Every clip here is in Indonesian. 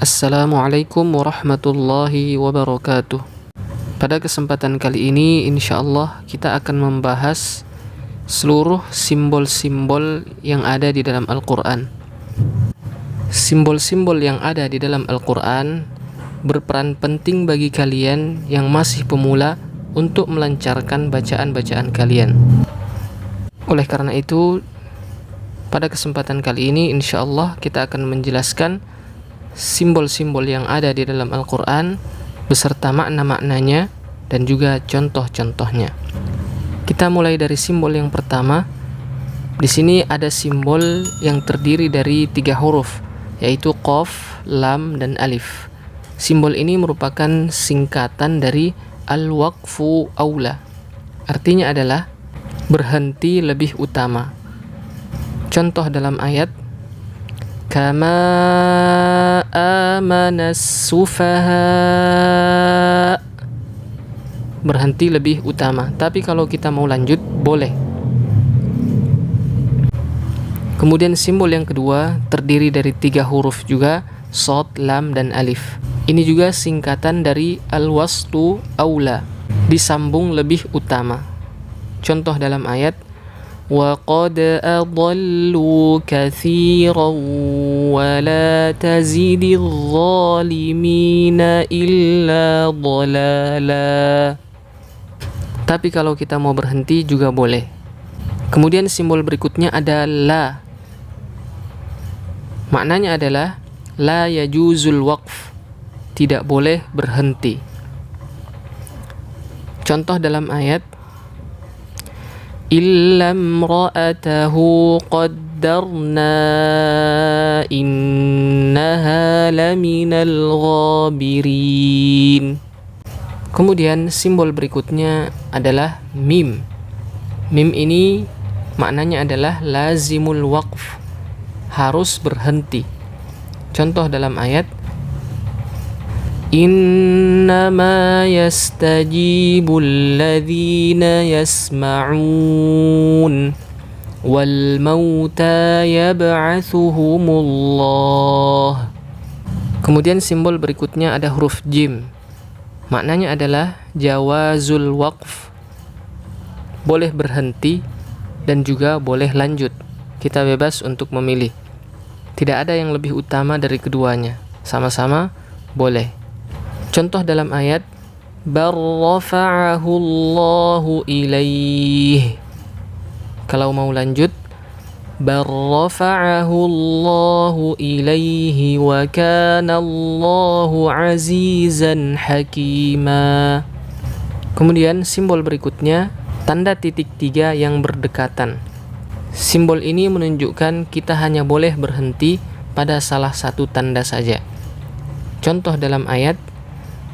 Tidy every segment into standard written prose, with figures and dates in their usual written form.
Assalamualaikum warahmatullahi wabarakatuh. Pada kesempatan kali ini insyaallah kita akan membahas seluruh simbol-simbol yang ada di dalam Al-Quran. Simbol-simbol yang ada di dalam Al-Quran berperan penting bagi kalian yang masih pemula untuk melancarkan bacaan-bacaan kalian. Oleh karena itu, pada kesempatan kali ini insyaallah kita akan menjelaskan simbol-simbol yang ada di dalam Al-Quran beserta makna-maknanya dan juga contoh-contohnya. Kita mulai dari simbol yang pertama. Di sini ada simbol yang terdiri dari 3 huruf, yaitu qaf, lam, dan alif. Simbol ini merupakan singkatan dari al-waqfu aula. Artinya adalah berhenti lebih utama. Contoh dalam ayat, kama amanas sufaha, berhenti lebih utama. Tapi kalau kita mau lanjut boleh. Kemudian simbol yang kedua terdiri dari 3 huruf juga, shad, lam, dan alif. Ini juga singkatan dari al-waslu aula, disambung lebih utama. Contoh dalam ayat, وَقَدْ أَضَلُّوا كَثِيرًا وَلَا تَزِدِ الظَّالِمِينَ إِلَّا ضَلَالًا. Tapi kalau kita mau berhenti juga boleh. Kemudian simbol berikutnya ada la. Maknanya adalah la yajuzul waqf, tidak boleh berhenti. Contoh dalam ayat, illa imra'atahu qaddarna innaha laminal ghabirin. Kemudian simbol berikutnya adalah mim. Mim ini maknanya adalah lazimul waqf, harus berhenti. Contoh dalam ayat, innama yastajibul ladzina yasma'un wal mauta yab'atsuhumullah. Kemudian simbol berikutnya ada huruf jim. Maknanya adalah jawazul waqf, boleh berhenti dan juga boleh lanjut. Kita bebas untuk memilih. Tidak ada yang lebih utama dari keduanya. Sama-sama boleh. Contoh dalam ayat, bal rafa'ahu Allahu ilaih. Kalau mau lanjut, bal rafa'ahu Allahu ilaihi wa kana Allahu azizan hakima. Kemudian simbol berikutnya tanda titik 3 yang berdekatan. Simbol ini menunjukkan kita hanya boleh berhenti pada salah satu tanda saja. Contoh dalam ayat,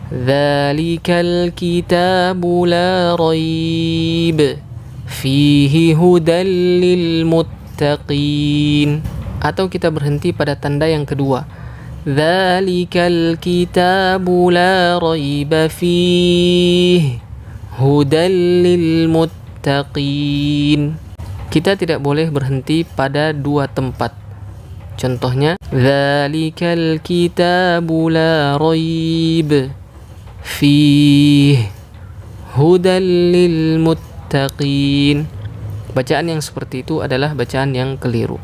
dzalikal kitabu la raib fihi hudal lil muttaqin. Atau kita berhenti pada tanda yang kedua, dzalikal kitabu la raib fihi hudal lil muttaqin. Kita tidak boleh berhenti pada 2 tempat. Contohnya, dzalikal kitabu la raib fihi hudal lil muttaqin. Bacaan yang seperti itu adalah bacaan yang keliru.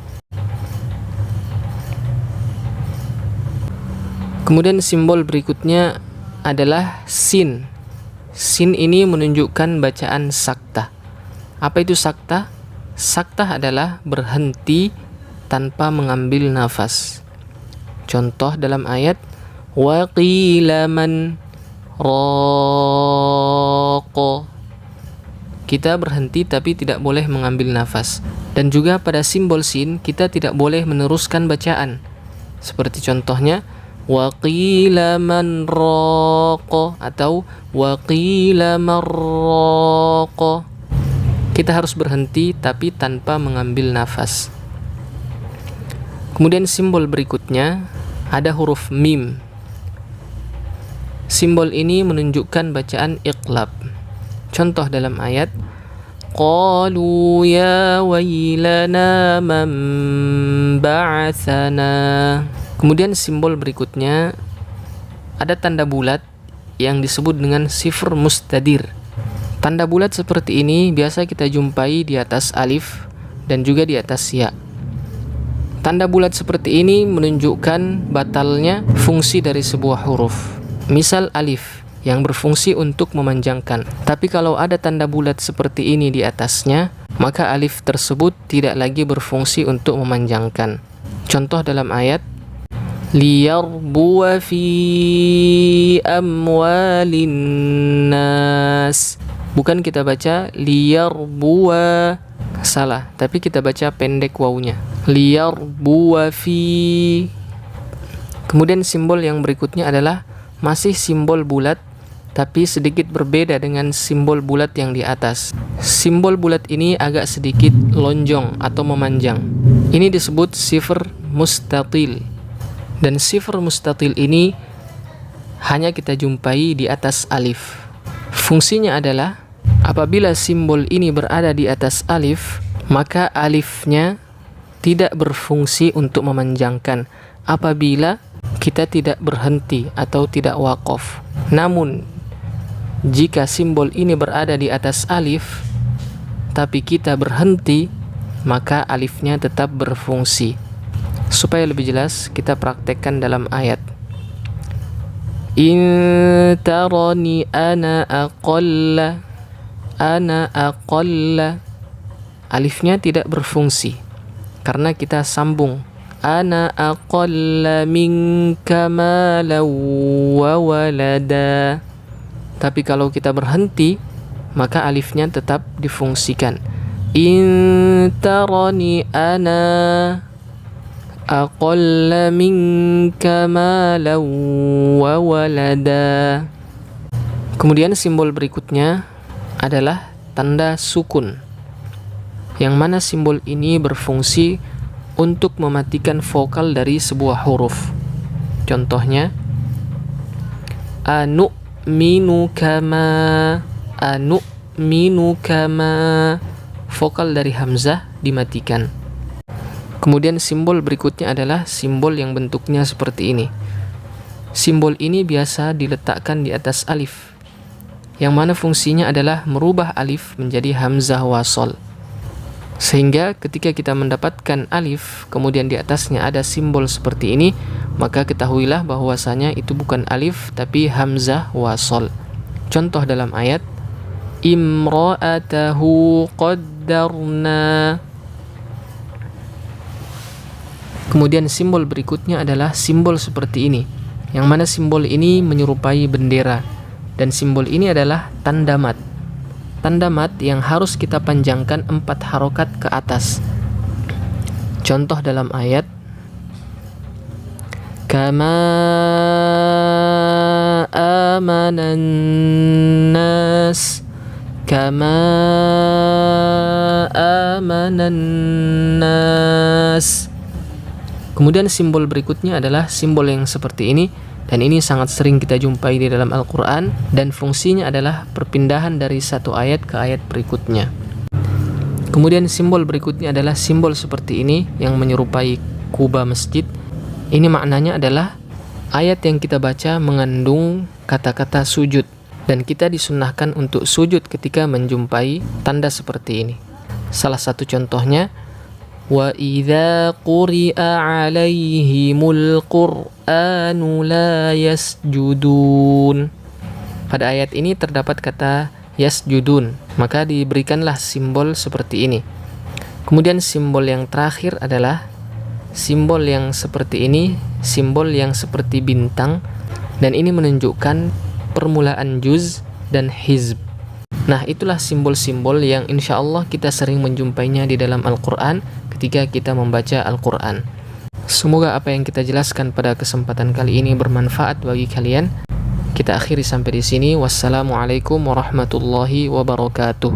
Kemudian simbol berikutnya adalah sin. Sin ini menunjukkan bacaan sakta. Apa itu sakta? Sakta adalah berhenti tanpa mengambil nafas. Contoh dalam ayat, wa qila man raqa. Kita berhenti tapi tidak boleh mengambil nafas. Dan juga pada simbol sin kita tidak boleh meneruskan bacaan. Seperti contohnya, wa qila man raqa atau wa qila man raqa. Kita harus berhenti tapi tanpa mengambil nafas. Kemudian simbol berikutnya ada huruf mim. Simbol ini menunjukkan bacaan iqlab. Contoh dalam ayat, qalu ya wailana man ba'athana. Kemudian simbol berikutnya ada tanda bulat yang disebut dengan sifr mustadir. Tanda bulat seperti ini biasa kita jumpai di atas alif dan juga di atas ya. Tanda bulat seperti ini menunjukkan batalnya fungsi dari sebuah huruf. Misal alif yang berfungsi untuk memanjangkan. Tapi kalau ada tanda bulat seperti ini di atasnya, maka alif tersebut tidak lagi berfungsi untuk memanjangkan. Contoh dalam ayat liyarbuwa fi amwalin nas. Bukan kita baca liyarbuwa, salah, tapi kita baca pendek wawunya. Liyarbuwa fi. Kemudian simbol yang berikutnya adalah masih simbol bulat, tapi sedikit berbeda dengan simbol bulat yang di atas. Simbol bulat ini agak sedikit lonjong atau memanjang. Ini disebut sifr mustatil. Dan sifr mustatil ini hanya kita jumpai di atas alif. Fungsinya adalah apabila simbol ini berada di atas alif, maka alifnya tidak berfungsi untuk memanjangkan apabila kita tidak berhenti atau tidak waqaf. Namun jika simbol ini berada di atas alif tapi kita berhenti, maka alifnya tetap berfungsi. Supaya lebih jelas, kita praktekkan dalam ayat. In tarani ana aqalla. Alifnya tidak berfungsi karena kita sambung. Ana aqalla minka malan wa walada. Tapi kalau kita berhenti, maka alifnya tetap difungsikan. In tarani ana aqalla minka malan wa walada. Kemudian simbol berikutnya adalah tanda sukun, yang mana simbol ini berfungsi untuk mematikan vokal dari sebuah huruf. Contohnya minu kama. Vokal dari hamzah dimatikan. Kemudian simbol berikutnya adalah simbol yang bentuknya seperti ini. Simbol ini biasa diletakkan di atas alif, yang mana fungsinya adalah merubah alif menjadi hamzah wasol. Sehingga ketika kita mendapatkan alif kemudian di atasnya ada simbol seperti ini, maka ketahuilah bahwasanya itu bukan alif tapi hamzah wasol. Contoh dalam ayat imra'atahu qaddarna. Kemudian simbol berikutnya adalah simbol seperti ini, yang mana simbol ini menyerupai bendera, dan simbol ini adalah tanda mat. Tanda mat yang harus kita panjangkan 4 harokat ke atas. Contoh dalam ayat kama amanan nas. Kama amanan nas. Kemudian simbol berikutnya adalah simbol yang seperti ini, dan ini sangat sering kita jumpai di dalam Al-Quran, dan fungsinya adalah perpindahan dari satu ayat ke ayat berikutnya. Kemudian simbol berikutnya adalah simbol seperti ini yang menyerupai kubah masjid. Ini maknanya adalah ayat yang kita baca mengandung kata-kata sujud, dan kita disunnahkan untuk sujud ketika menjumpai tanda seperti ini. Salah satu contohnya wa idza quri'a 'alaihimul qur'anu la yasjudun. Pada ayat ini terdapat kata yasjudun, maka diberikanlah simbol seperti ini. Kemudian simbol yang terakhir adalah simbol yang seperti ini, simbol yang seperti bintang, dan ini menunjukkan permulaan juz dan hizb. Nah, itulah simbol-simbol yang insya Allah kita sering menjumpainya di dalam Al-Quran ketika kita membaca Al-Quran. Semoga apa yang kita jelaskan pada kesempatan kali ini bermanfaat bagi kalian. Kita akhiri sampai di sini. Wassalamualaikum warahmatullahi wabarakatuh.